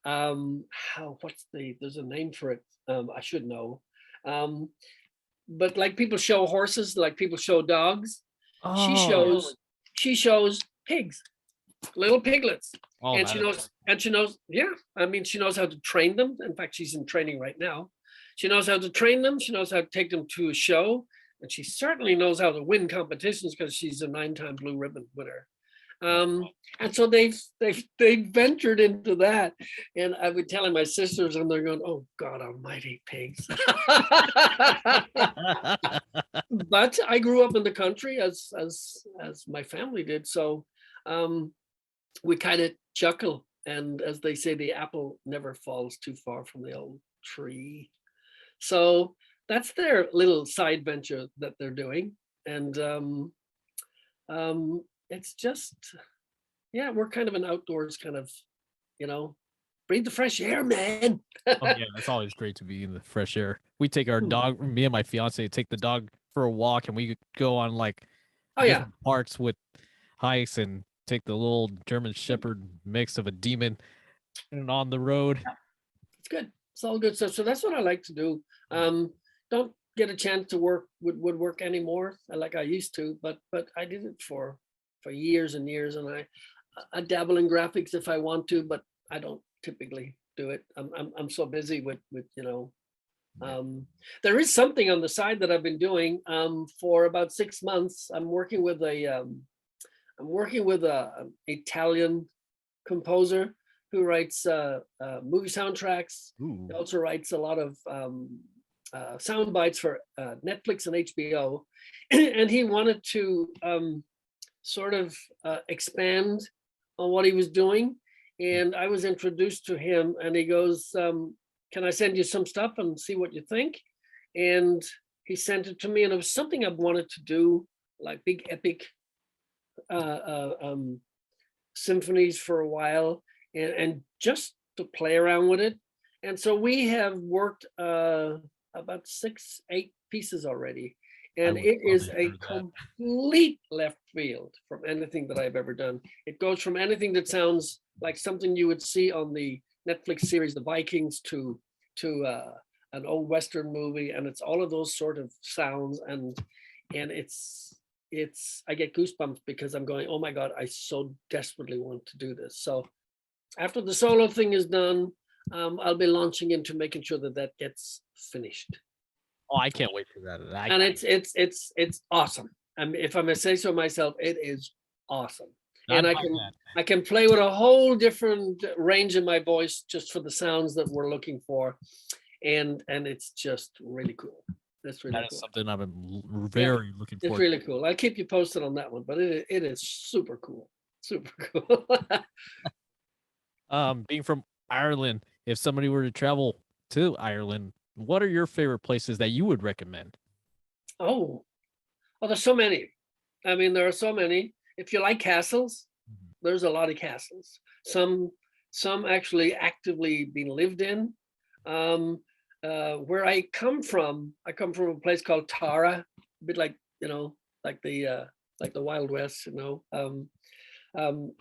There's a name for it. I should know. But like people show horses, like people show dogs, she shows pigs, little piglets. And she knows, yeah, I mean, she knows how to train them. In fact, she's in training right now. She knows how to train them. She knows how to take them to a show. And she certainly knows how to win competitions, because she's a 9-time blue ribbon winner. And so they've ventured into that, and I've been telling my sisters, and they're going, "Oh God Almighty, pigs!" But I grew up in the country, as my family did, so we kind of chuckle, and as they say, the apple never falls too far from the old tree. So that's their little side venture that they're doing, and it's just, yeah, we're kind of an outdoors kind of, you know, breathe the fresh air, man. Oh yeah, it's always great to be in the fresh air. We take our dog, me and my fiance take the dog for a walk, and we go on like different parks with hikes, and take the little German Shepherd mix of a demon and on the road. It's good. It's all good stuff. So that's what I like to do. Don't get a chance to work with woodwork anymore like I used to, but I did it for years and years, and I dabble in graphics if I want to, but I don't typically do it. I'm so busy with you know. There is something on the side that I've been doing for about 6 months. I'm working with a Italian composer who writes movie soundtracks. He also writes a lot of sound bites for Netflix and HBO, and he wanted to sort of expand on what he was doing, and I was introduced to him, and he goes, "Can I send you some stuff and see what you think?" And he sent it to me, and it was something I've wanted to do, like big epic symphonies for a while, and just to play around with it. And so we have worked about 6-8 pieces already. And it is a complete left field from anything that I've ever done. It goes from anything that sounds like something you would see on the Netflix series, The Vikings, to an old Western movie. And it's all of those sort of sounds. And it's, I get goosebumps because I'm going, oh my God, I so desperately want to do this. So after the solo thing is done, I'll be launching into making sure that that gets finished. Oh, I can't wait for that. And it's awesome. If I may say so myself, it is awesome. And I can play with a whole different range in my voice just for the sounds that we're looking for, and it's just really cool. That's really cool. Something I've been very looking forward to. It's really cool. I'll keep you posted on that one, but it is super cool. Super cool. Being from Ireland, if somebody were to travel to Ireland, what are your favorite places that you would recommend? Oh, there's so many. I mean, there are so many. If you like castles, there's a lot of castles. Some actually actively being lived in. Where I come from a place called Tara, a bit like, like the Wild West,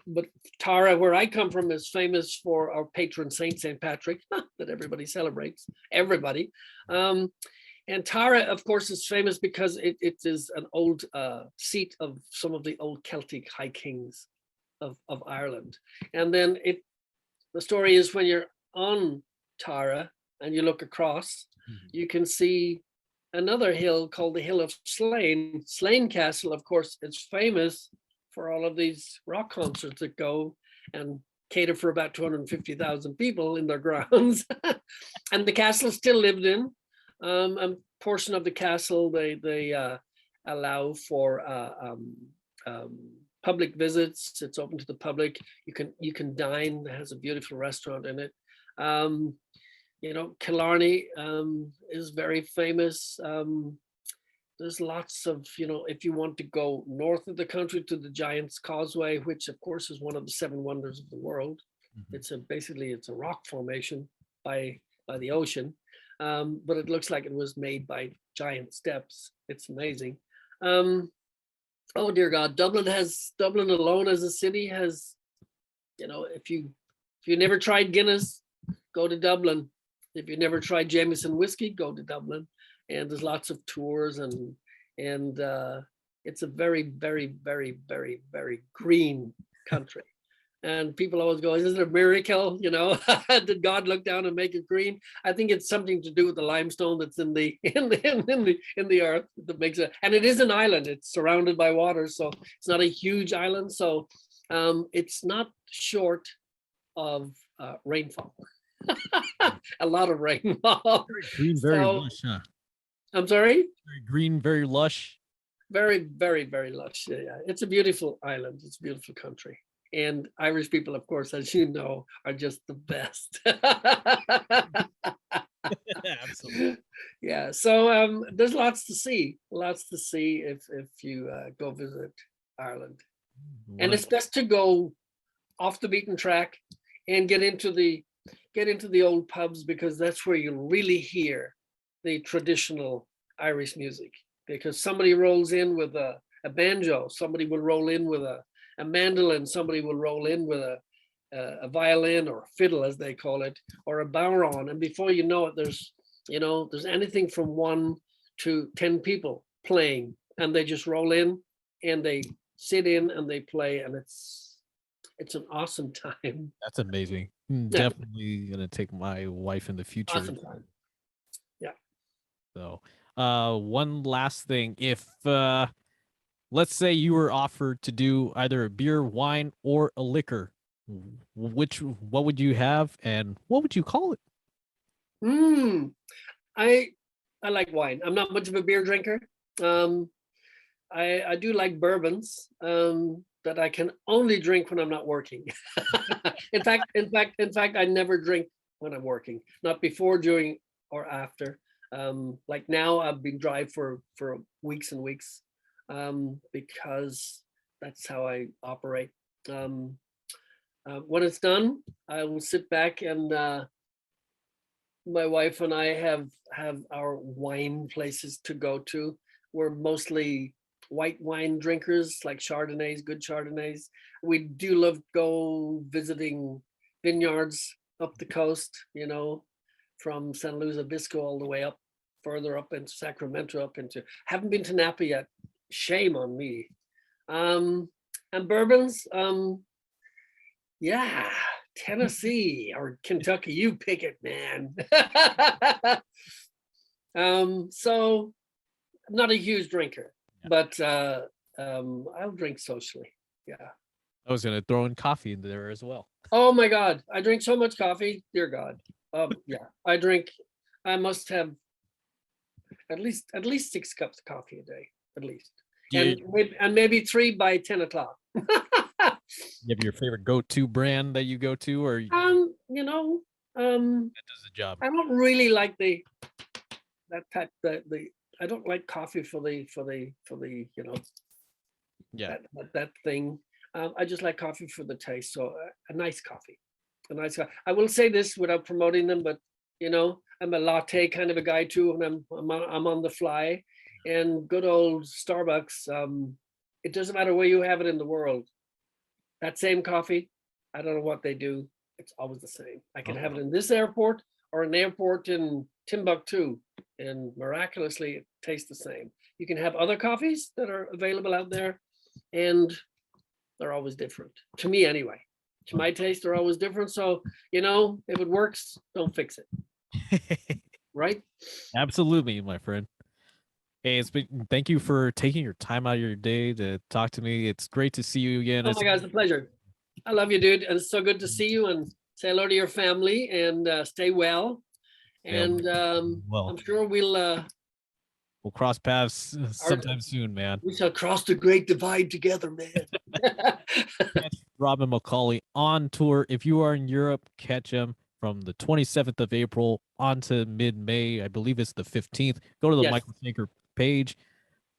but Tara, where I come from, is famous for our patron saint, St. Patrick, that everybody celebrates. Everybody. And Tara, of course, is famous because it is an old seat of some of the old Celtic high kings of Ireland. And then the story is when you're on Tara and you look across, you can see another hill called the Hill of Slane. Slane Castle, of course, is famous for all of these rock concerts that go and cater for about 250,000 people in their grounds. And the castle still lived in. A portion of the castle they allow for public visits. It's open to the public. You can dine. It has a beautiful restaurant in it. Killarney is very famous. There's lots of, if you want to go north of the country to the Giant's Causeway, which of course is one of the 7 wonders of the world. It's basically a rock formation by the ocean, but it looks like it was made by giant steps. It's amazing. Oh dear God, Dublin alone as a city has, if you never tried Guinness, go to Dublin. If you never tried Jameson whiskey, go to Dublin. And there's lots of tours and it's a very, very, very, very, very green country. And people always go, is it a miracle? Did God look down and make it green? I think it's something to do with the limestone that's in the earth that makes it. And it is an island. It's surrounded by water, so it's not a huge island. So it's not short of rainfall. A lot of rainfall. Green, very lush, huh? I'm sorry? Very green, very lush. Very, very, very lush. Yeah. It's a beautiful island. It's a beautiful country. And Irish people, of course, as you know, are just the best. Absolutely. Yeah. So there's lots to see. If you go visit Ireland. And it's best to go off the beaten track and get into the old pubs, because that's where you really hear the traditional Irish music. Because somebody rolls in with a banjo, somebody will roll in with a mandolin, somebody will roll in with a violin or a fiddle, as they call it, or a bodhrán, and before you know it, there's anything from 1 to 10 people playing, and they just roll in and they sit in and they play, and it's an awesome time. That's amazing. Definitely gonna take my wife in the future. Awesome time. Yeah. So, one last thing, if let's say you were offered to do either a beer, wine, or a liquor, what would you have and what would you call it? I like wine. I'm not much of a beer drinker. I do like bourbons that I can only drink when I'm not working. In fact, I never drink when I'm working, not before, during, or after. Like now, I've been dry for weeks and weeks. Because that's how I operate. When it's done, I will sit back and my wife and I have our wine places to go to. We're mostly white wine drinkers, like Chardonnays, good Chardonnays. We do love go visiting vineyards up the coast, from San Luis Obispo all the way up, further up into Sacramento, haven't been to Napa yet. Shame on me. And bourbons, yeah, Tennessee or Kentucky, you pick it, man. So I'm not a huge drinker, but I'll drink socially. Yeah. I was gonna throw in coffee in there as well. Oh my God, I drink so much coffee, dear God. Yeah, I must have at least 6 cups of coffee a day, at least. And maybe 3 by 10 o'clock. You have your favorite go-to brand that you go to, or that does the job? I don't really like the I don't like coffee for the that thing. I just like coffee for the taste. So a nice coffee. I will say this without promoting them, but I'm a latte kind of a guy too, and I'm on the fly. And good old Starbucks, it doesn't matter where you have it in the world. That same coffee, I don't know what they do. It's always the same. I can have it in this airport or an airport in Timbuktu. and miraculously it tastes the same. You can have other coffees that are available out there, and they're always different. To me, anyway. To my taste, they're always different. So, if it works, don't fix it. Right? Absolutely, my friend. Hey, thank you for taking your time out of your day to talk to me. It's great to see you again. Oh my God, it's a pleasure. I love you, dude. And it's so good to see you, and say hello to your family, and stay well. And I'm sure we'll cross paths sometime soon, man. We shall cross the great divide together, man. Catch Robin McAuley on tour. If you are in Europe, catch him from the 27th of April on to mid-May. I believe it's the 15th. Go to the Michael Schenker page.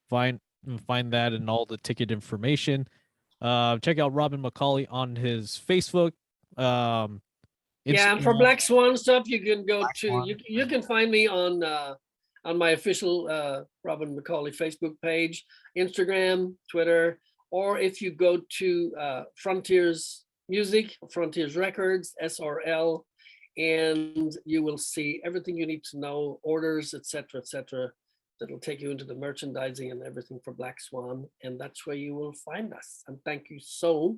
Find that and all the ticket information. Check out Robin McAuley on his Facebook. And for Black Swan stuff, you can go to you can find me on my official Robin McAuley Facebook page, Instagram, Twitter, or if you go to Frontiers Music, Frontiers Records, SRL, and you will see everything you need to know, orders, etc., etc. That'll take you into the merchandising and everything for Black Swan, and that's where you will find us. And thank you so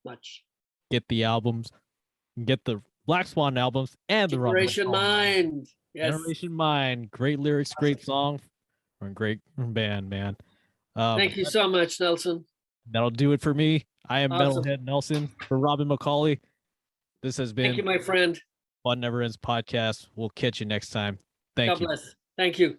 much. Get the albums, get the Black Swan albums, and the Generation Mind. Yes. Generation Mind. Great lyrics, great song, and great band, man. Thank you so much, Nelson. That'll do it for me. I am Metalhead Nelson for Robin McAuley. This has been Thank you, my friend. Fun Never Ends podcast. We'll catch you next time. Thank you. God bless. Thank you.